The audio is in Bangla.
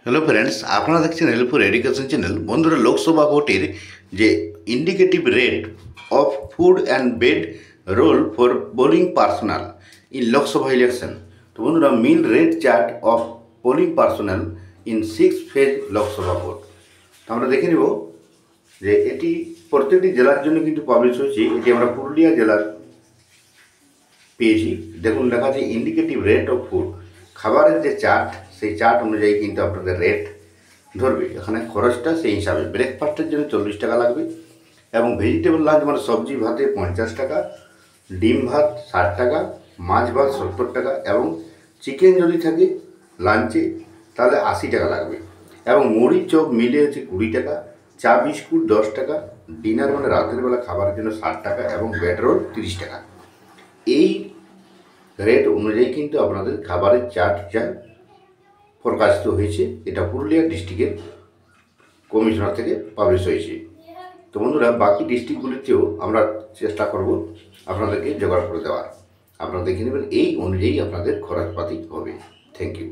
হ্যালো ফ্রেন্ডস, আপনারা দেখছেন হেল্পফুল এডুকেশন চ্যানেল। বন্ধুরা, লোকসভা ভোটের যে indicative rate of food and bed roll for polling personal in Lok Sabha election. তো বন্ধুরা, mean rate chart of polling personal in 6 phase Lok Sabha ভোট। তো আমরা দেখে নেব যে এটি প্রত্যেকটি জেলার জন্য কিন্তু পাবলিশ হয়েছে। এটি আমরা পুরুলিয়া জেলার পেয়েছি। দেখুন, লেখা আছে ইন্ডিকেটিভ রেট অফ ফুড, খাবারের যে চার্ট, সেই চার্ট অনুযায়ী কিন্তু আপনাদের রেট ধরবে। এখানে খরচটা সেই হিসাবে ব্রেকফাস্টের জন্য 40 টাকা লাগবে, এবং ভেজিটেবল লাঞ্চ মানে সবজি ভাতে 50 টাকা, ডিম ভাত 60 টাকা, মাছ ভাত 70 টাকা, এবং চিকেন যদি থাকে লাঞ্চে তাহলে 80 টাকা লাগবে, এবং মুড়ি চপ মিলে হচ্ছে 20 টাকা, চা বিস্কুট 10 টাকা, ডিনার মানে রাতের বেলা খাবারের জন্য 60 টাকা, এবং বেড রোল 30 টাকা। এই রেট অনুযায়ী কিন্তু আপনাদের খাবারের চার্টটা প্রকাশিত হয়েছে। এটা পুরুলিয়া ডিস্ট্রিক্টের কমিশনার থেকে পাবলিশ হয়েছে। তো বন্ধুরা, বাকি ডিস্ট্রিক্টগুলিতেও আমরা চেষ্টা করব আপনাদেরকে জোগাড় করে দেওয়ার। আপনারা দেখে নেবেন, এই অনুযায়ী আপনাদের খরচপাতি হবে। Thank you.